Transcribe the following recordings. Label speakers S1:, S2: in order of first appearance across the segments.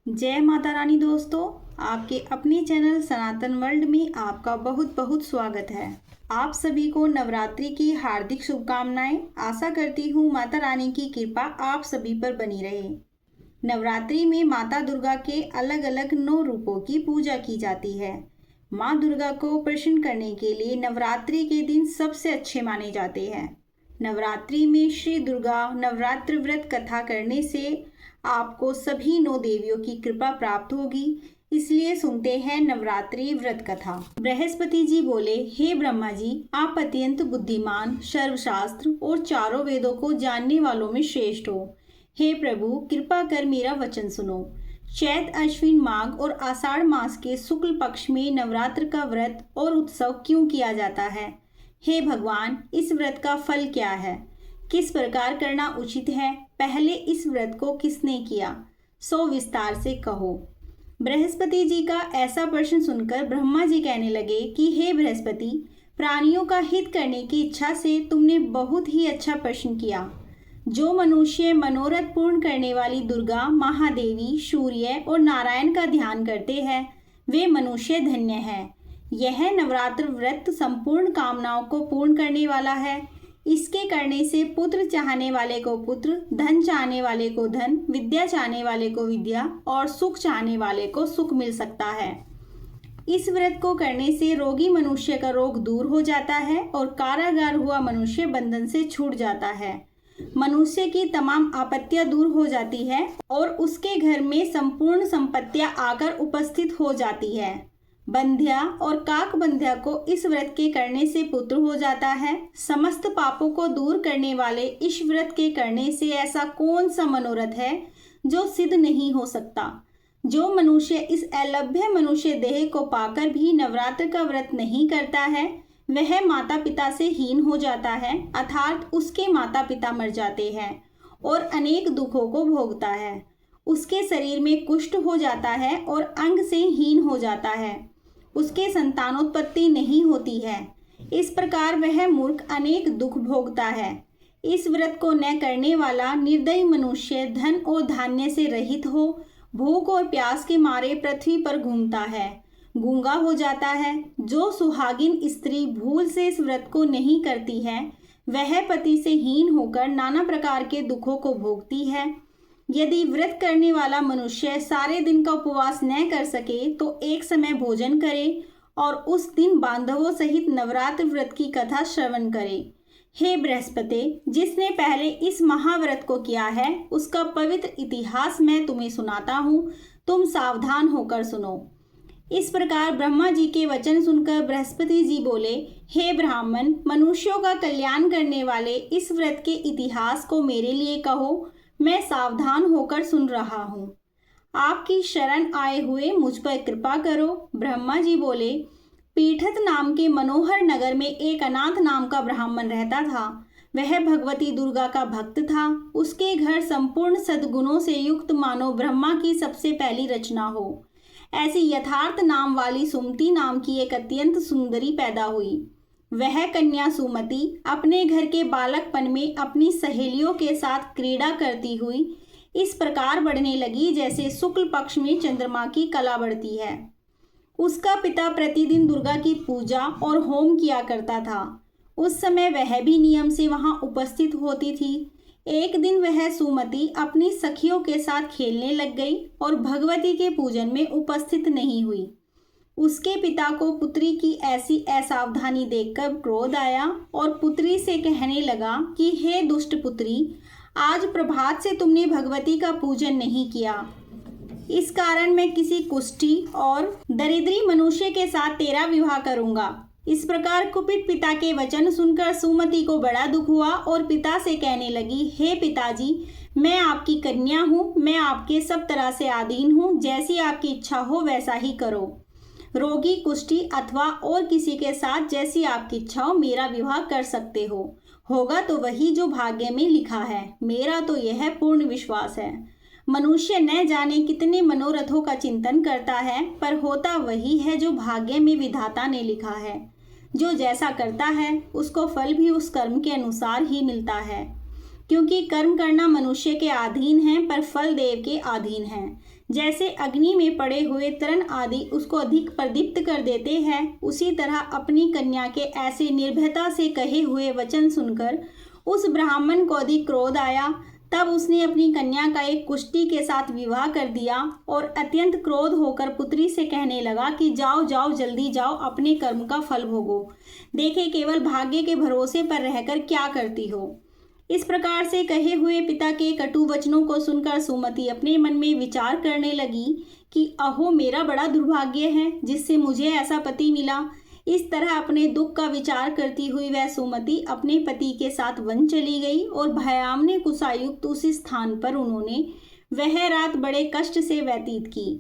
S1: जय माता रानी दोस्तों, आपके अपने चैनल सनातन वर्ल्ड में आपका बहुत बहुत स्वागत है। आप सभी को नवरात्रि की हार्दिक शुभकामनाएं। आशा करती हूँ माता रानी की कृपा आप सभी पर बनी रहे। नवरात्रि में माता दुर्गा के अलग अलग 9 रूपों की पूजा की जाती है। माँ दुर्गा को प्रसन्न करने के लिए नवरात्रि के दिन सबसे अच्छे माने जाते हैं। नवरात्रि में श्री दुर्गा नवरात्र व्रत कथा करने से आपको सभी 9 देवियों की कृपा प्राप्त होगी। इसलिए सुनते हैं नवरात्रि व्रत कथा। बृहस्पति जी बोले, हे ब्रह्मा जी, आप अत्यंत बुद्धिमान, सर्वशास्त्र और चारों वेदों को जानने वालों में श्रेष्ठ हो। हे प्रभु, कृपा कर मेरा वचन सुनो। चैत अश्विन माघ और आषाढ़ मास के शुक्ल पक्ष में नवरात्र का व्रत और उत्सव क्यों किया जाता है? हे भगवान, इस व्रत का फल क्या है? किस प्रकार करना उचित है? पहले इस व्रत को किसने किया, सो विस्तार से कहो। बृहस्पति जी का ऐसा प्रश्न सुनकर ब्रह्मा जी कहने लगे कि हे बृहस्पति, प्राणियों का हित करने की इच्छा से तुमने बहुत ही अच्छा प्रश्न किया। जो मनुष्य मनोरथ पूर्ण करने वाली दुर्गा, महादेवी, सूर्य और नारायण का ध्यान करते हैं, वे मनुष्य धन्य हैं। यह नवरात्र व्रत संपूर्ण कामनाओं को पूर्ण करने वाला है। इसके करने से पुत्र चाहने वाले को पुत्र, धन चाहने वाले को धन, विद्या चाहने वाले को विद्या और सुख चाहने वाले को सुख मिल सकता है। इस व्रत को करने से रोगी मनुष्य का रोग दूर हो जाता है और कारागार हुआ मनुष्य बंधन से छूट जाता है। मनुष्य की तमाम आपत्तियां दूर हो जाती है और उसके घर में संपूर्ण संपत्तियां आकर उपस्थित हो जाती है। बंध्या और काक बंध्या को इस व्रत के करने से पुत्र हो जाता है। समस्त पापों को दूर करने वाले इस व्रत के करने से ऐसा कौन सा मनोरथ है जो सिद्ध नहीं हो सकता? जो मनुष्य इस अलभ्य मनुष्य देह को पाकर भी नवरात्र का व्रत नहीं करता है, वह माता पिता से हीन हो जाता है, अर्थात उसके माता पिता मर जाते हैं और अनेक दुखों को भोगता है। उसके शरीर में कुष्ठ हो जाता है और अंग से हीन हो जाता है। उसके संतानोत्पत्ति नहीं होती है। इस प्रकार वह मूर्ख अनेक दुख भोगता है। इस व्रत को न करने वाला निर्दयी मनुष्य धन और धान्य से रहित हो, भूख और प्यास के मारे पृथ्वी पर घूमता है, गूंगा हो जाता है। जो सुहागिन स्त्री भूल से इस व्रत को नहीं करती है, वह पति से हीन होकर नाना प्रकार के दुखों को भोगती है। यदि व्रत करने वाला मनुष्य सारे दिन का उपवास न कर सके तो एक समय भोजन करे और उस दिन बांधवों सहित नवरात्र व्रत की कथा श्रवण करे। हे बृहस्पति, जिसने पहले इस महाव्रत को किया है, उसका पवित्र इतिहास मैं तुम्हें सुनाता हूँ, तुम सावधान होकर सुनो। इस प्रकार ब्रह्मा जी के वचन सुनकर बृहस्पति जी बोले, हे ब्राह्मण, मनुष्यों का कल्याण करने वाले इस व्रत के इतिहास को मेरे लिए कहो, मैं सावधान होकर सुन रहा हूँ। आपकी शरण आए हुए मुझ पर कृपा करो। ब्रह्मा जी बोले, पीठत नाम के मनोहर नगर में एक अनाथ नाम का ब्राह्मण रहता था। वह भगवती दुर्गा का भक्त था। उसके घर संपूर्ण सद्गुणों से युक्त मानो ब्रह्मा की सबसे पहली रचना हो। ऐसी यथार्थ नाम वाली सुमति नाम की एक अत्यंत सुंदरी पैदा हुई। वह कन्या सुमति अपने घर के बालकपन में अपनी सहेलियों के साथ क्रीड़ा करती हुई इस प्रकार बढ़ने लगी जैसे शुक्ल पक्ष में चंद्रमा की कला बढ़ती है। उसका पिता प्रतिदिन दुर्गा की पूजा और होम किया करता था। उस समय वह भी नियम से वहां उपस्थित होती थी। एक दिन वह सुमति अपनी सखियों के साथ खेलने लग गई और भगवती के पूजन में उपस्थित नहीं हुई। उसके पिता को पुत्री की ऐसी असावधानी देखकर क्रोध आया और पुत्री से कहने लगा कि हे दुष्ट पुत्री, आज प्रभात से तुमने भगवती का पूजन नहीं किया। इस कारण मैं किसी कुष्ठी और दरिद्री मनुष्य के साथ तेरा विवाह करूंगा। इस प्रकार कुपित पिता के वचन सुनकर सुमति को बड़ा दुख हुआ और पिता से कहने लगी, हे पिताजी, मैं आपकी कन्या हूँ, मैं आपके सब तरह से अधीन हूँ, जैसी आपकी इच्छा हो वैसा ही करो। रोगी, कुष्ठी अथवा और किसी के साथ जैसी आपकी इच्छा हो मेरा विवाह कर सकते हो। होगा तो वही जो भाग्य में लिखा है। मेरा तो यह पूर्ण विश्वास है। मनुष्य न जाने कितने मनोरथों का चिंतन करता है, पर होता वही है जो भाग्य में विधाता ने लिखा है। जो जैसा करता है उसको फल भी उस कर्म के अनुसार ही मिलता है, क्योंकि कर्म करना मनुष्य के अधीन है पर फल देव के अधीन है। जैसे अग्नि में पड़े हुए तरण आदि उसको अधिक प्रदीप्त कर देते हैं, उसी तरह अपनी कन्या के ऐसे निर्भयता से कहे हुए वचन सुनकर उस ब्राह्मण को अधिक क्रोध आया। तब उसने अपनी कन्या का एक कुष्टी के साथ विवाह कर दिया और अत्यंत क्रोध होकर पुत्री से कहने लगा कि जाओ जाओ, जल्दी जाओ, अपने कर्म का फल भोगो। देखे केवल भाग्य के भरोसे पर रहकर क्या करती हो। इस प्रकार से कहे हुए पिता के कटु वचनों को सुनकर सुमति अपने मन में विचार करने लगी कि अहो, मेरा बड़ा दुर्भाग्य है जिससे मुझे ऐसा पति मिला। इस तरह अपने दुख का विचार करती हुई वह सुमति अपने पति के साथ वन चली गई और भयावने कुशायुक्त उस स्थान पर उन्होंने वह रात बड़े कष्ट से व्यतीत की।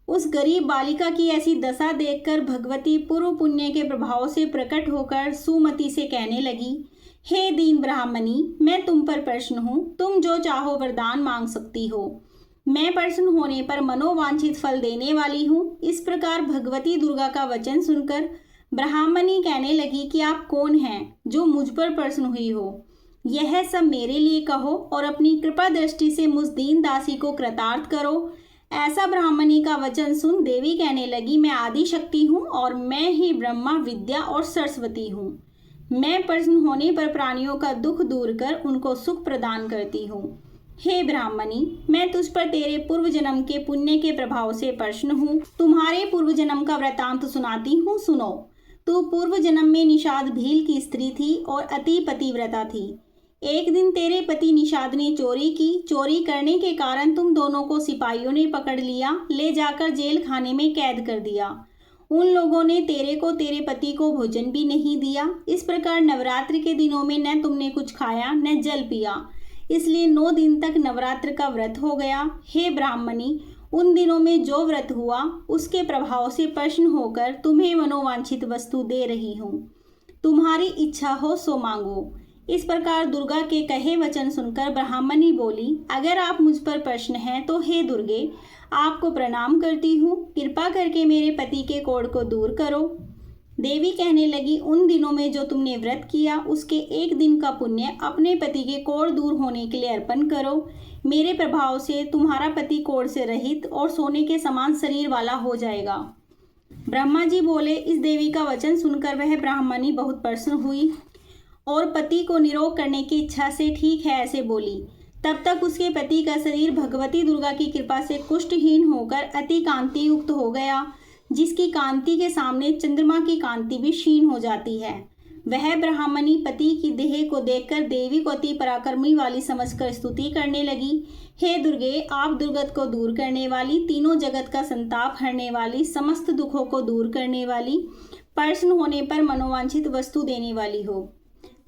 S1: उस गरीब बालिका की ऐसी दशा देखकर भगवती पूर्व पुण्य के प्रभाव से प्रकट होकर सुमति से कहने लगी, हे दीन ब्राह्मणी, मैं तुम पर प्रसन्न हूँ, तुम जो चाहो वरदान मांग सकती हो। मैं प्रसन्न होने पर मनोवांछित फल देने वाली हूँ। इस प्रकार भगवती दुर्गा का वचन सुनकर ब्राह्मणी कहने लगी कि आप कौन हैं जो मुझ पर प्रसन्न हुई हो। यह सब मेरे लिए कहो और अपनी कृपा दृष्टि से मुझ दीन दासी को कृतार्थ करो। ऐसा ब्राह्मणी का वचन सुन देवी कहने लगी, मैं आदि शक्ति हूँ और मैं ही ब्रह्मा, विद्या और सरस्वती हूँ। मैं प्रसन्न होने पर प्राणियों का दुख दूर कर उनको सुख प्रदान करती हूँ। हे ब्राह्मणी, मैं तुझ पर तेरे पूर्व जन्म के पुण्य के प्रभाव से प्रसन्न हूँ। तुम्हारे पूर्व जन्म का वृतांत सुनाती हूँ, सुनो। तू पूर्व जन्म में निषाद भील की स्त्री थी और अति पतिव्रता थी। एक दिन तेरे पति निषाद ने चोरी की। चोरी करने के कारण तुम दोनों को सिपाहियों ने पकड़ लिया, ले जाकर जेल खाने में कैद कर दिया। उन लोगों ने तेरे को तेरे पति को भोजन भी नहीं दिया। इस प्रकार नवरात्र के दिनों में न तुमने कुछ खाया न जल पिया, इसलिए 9 दिन तक नवरात्र का व्रत हो गया। हे ब्राह्मणी, उन दिनों में जो व्रत हुआ उसके प्रभाव से प्रसन्न होकर तुम्हें मनोवांछित वस्तु दे रही हूँ। तुम्हारी इच्छा हो सो मांगो। इस प्रकार दुर्गा के कहे वचन सुनकर ब्राह्मणी बोली, अगर आप मुझ पर प्रसन्न हैं तो हे दुर्गे, आपको प्रणाम करती हूँ। कृपा करके मेरे पति के कोढ़ को दूर करो। देवी कहने लगी, उन दिनों में जो तुमने व्रत किया उसके 1 दिन का पुण्य अपने पति के कोढ़ दूर होने के लिए अर्पण करो। मेरे प्रभाव से तुम्हारा पति कोढ़ से रहित और सोने के समान शरीर वाला हो जाएगा। ब्रह्मा जी बोले। इस देवी का वचन सुनकर वह ब्राह्मणी बहुत प्रसन्न हुई और पति को निरोग करने की इच्छा से ठीक है ऐसे बोली। तब तक उसके पति का शरीर भगवती दुर्गा की कृपा से कुष्ठहीन होकर अति कांति युक्त हो गया, जिसकी कांति के सामने चंद्रमा की कांति भी क्षीण हो जाती है। वह ब्राह्मणी पति की देह को देखकर देवी को अति पराक्रमी वाली समझकर स्तुति करने लगी। हे दुर्गे, आप दुर्गत को दूर करने वाली, तीनों जगत का संताप हरने वाली, समस्त दुखों को दूर करने वाली, प्रसन्न होने पर मनोवांछित वस्तु देने वाली हो।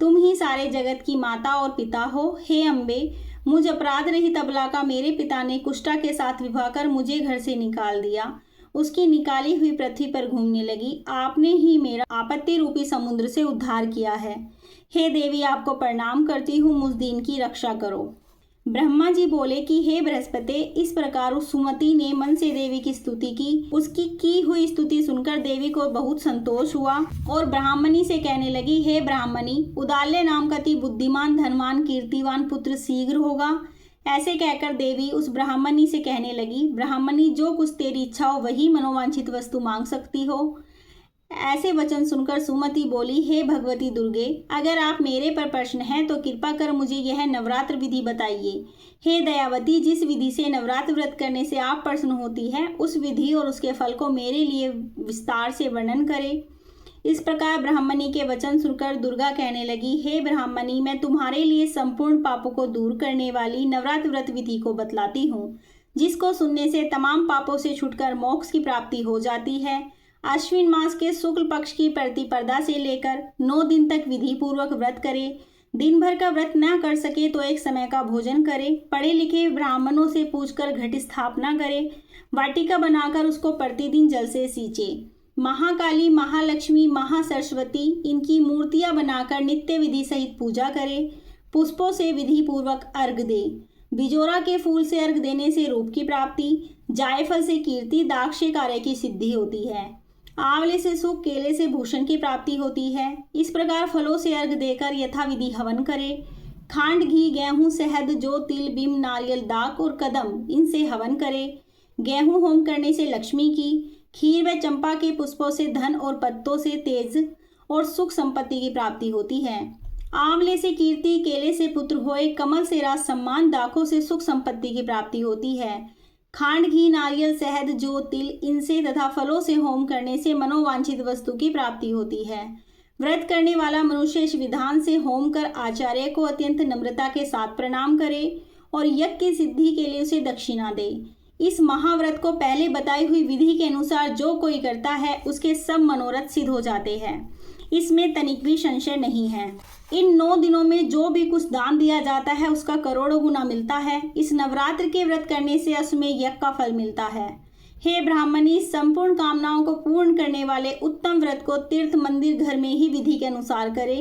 S1: तुम ही सारे जगत की माता और पिता हो। हे अम्बे, मुझ अपराध रहित अबला का मेरे पिता ने कुष्ठा के साथ विवाह कर मुझे घर से निकाल दिया। उसकी निकाली हुई पृथ्वी पर घूमने लगी। आपने ही मेरा आपत्ति रूपी समुद्र से उद्धार किया है। हे देवी, आपको प्रणाम करती हूँ, मुझ दीन की रक्षा करो। ब्रह्मा जी बोले कि हे बृहस्पति, इस प्रकार उस सुमति ने मन से देवी की स्तुति की। उसकी की हुई स्तुति सुनकर देवी को बहुत संतोष हुआ और ब्राह्मणी से कहने लगी, हे ब्राह्मणी, उदाल्य नाम का अति बुद्धिमान, धनवान, कीर्तिवान पुत्र शीघ्र होगा। ऐसे कहकर देवी उस ब्राह्मणी से कहने लगी, ब्राह्मणी, जो कुछ तेरी इच्छा हो वही मनोवांछित वस्तु मांग सकती हो। ऐसे वचन सुनकर सुमति बोली, हे भगवती दुर्गे, अगर आप मेरे पर प्रसन्न हैं तो कृपा कर मुझे यह नवरात्र विधि बताइए। हे दयावती, जिस विधि से नवरात्र व्रत करने से आप प्रसन्न होती है, उस विधि और उसके फल को मेरे लिए विस्तार से वर्णन करें। इस प्रकार ब्राह्मणी के वचन सुनकर दुर्गा कहने लगी, हे ब्राह्मणी, मैं तुम्हारे लिए संपूर्ण पापों को दूर करने वाली नवरात्र व्रत विधि को बतलाती हूँ, जिसको सुनने से तमाम पापों से छुटकर मोक्ष की प्राप्ति हो जाती है। अश्विन मास के शुक्ल पक्ष की प्रतिपदा से लेकर 9 दिन तक विधि पूर्वक व्रत करे। दिन भर का व्रत न कर सके तो एक समय का भोजन करे। पढ़े लिखे ब्राह्मणों से पूछकर घट स्थापना करे। वाटिका बनाकर उसको प्रतिदिन जल से सींचे। महाकाली, महालक्ष्मी, महासरस्वती, इनकी मूर्तियां बनाकर नित्य विधि सहित पूजा करे। पुष्पों से विधि पूर्वक अर्घ दे। बिजोरा के फूल से अर्घ देने से रूप की प्राप्ति, जायफल से कीर्ति, दाक्ष से कार्य की सिद्धि होती है। आंवले से सुख, केले से भूषण की प्राप्ति होती है। इस प्रकार फलों से अर्घ देकर यथाविधि हवन करे। खांड, घी, गेहूं, शहद, जौ, तिल, बिम, नारियल, दाक और कदम, इनसे हवन करे। गेहूं होम करने से लक्ष्मी की, खीर व चंपा के पुष्पों से धन और पत्तों से तेज और सुख संपत्ति की प्राप्ति होती है। आंवले से कीर्ति, केले से पुत्र होए, कमल से राज सम्मान, दाखों से सुख संपत्ति की प्राप्ति होती है। खांड, घी, नारियल, शहद, जो, तिल इनसे तथा फलों से होम करने से मनोवांछित वस्तु की प्राप्ति होती है। व्रत करने वाला मनुष्य इस विधान से होम कर आचार्य को अत्यंत नम्रता के साथ प्रणाम करे और यज्ञ की सिद्धि के लिए उसे दक्षिणा दे। इस महाव्रत को पहले बताई हुई विधि के अनुसार जो कोई करता है उसके सब मनोरथ सिद्ध हो जाते हैं, इसमें तनिक भी संशय नहीं है। इन 9 दिनों में जो भी कुछ दान दिया जाता है उसका करोड़ों गुना मिलता है। इस नवरात्र के व्रत करने से अश्वमेध यज्ञ का फल मिलता है। हे ब्राह्मणी, संपूर्ण कामनाओं को पूर्ण करने वाले उत्तम व्रत को तीर्थ, मंदिर, घर में ही विधि के अनुसार करे।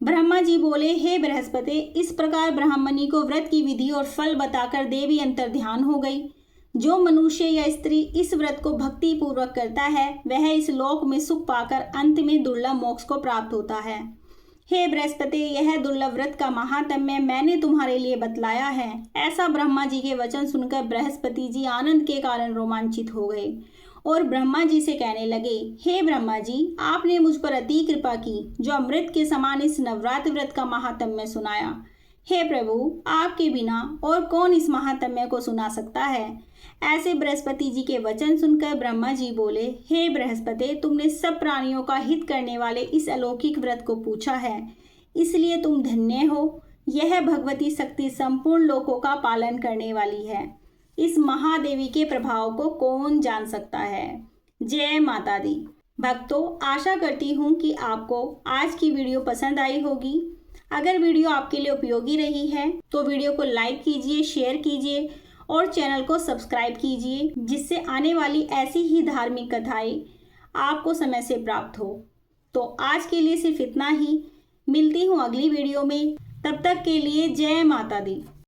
S1: ब्रह्मा जी बोले, हे बृहस्पति, इस प्रकार ब्राह्मणी को व्रत की विधि और फल बताकर देवी अंतर ध्यान हो गई। जो मनुष्य या स्त्री इस व्रत को भक्ति पूर्वक करता है वह इस लोक में सुख पाकर अंत में दुर्लभ मोक्ष को प्राप्त होता है। हे बृहस्पति, यह दुर्लभ व्रत का महात्म्य मैंने तुम्हारे लिए बतलाया है। ऐसा ब्रह्मा जी के वचन सुनकर बृहस्पति जी आनंद के कारण रोमांचित हो गए और ब्रह्मा जी से कहने लगे, हे ब्रह्मा जी, आपने मुझ पर अति कृपा की जो अमृत के समान इस नवरात्र व्रत का महात्म्य सुनाया। हे प्रभु, आपके बिना और कौन इस महात्म्य को सुना सकता है। ऐसे बृहस्पति जी के वचन सुनकर ब्रह्मा जी बोले, हे बृहस्पति, तुमने सब प्राणियों का हित करने वाले इस अलौकिक व्रत को पूछा है, इसलिए तुम धन्य हो। यह भगवती शक्ति संपूर्ण लोकों का पालन करने वाली है। इस महादेवी के प्रभाव को कौन जान सकता है। जय माता दी। भक्तों, आशा करती हूँ कि आपको आज की वीडियो पसंद आई होगी। अगर वीडियो आपके लिए उपयोगी रही है तो वीडियो को लाइक कीजिए, शेयर कीजिए और चैनल को सब्सक्राइब कीजिए, जिससे आने वाली ऐसी ही धार्मिक कथाएं आपको समय से प्राप्त हो। तो आज के लिए सिर्फ इतना ही। मिलती हूँ अगली वीडियो में। तब तक के लिए जय माता दी।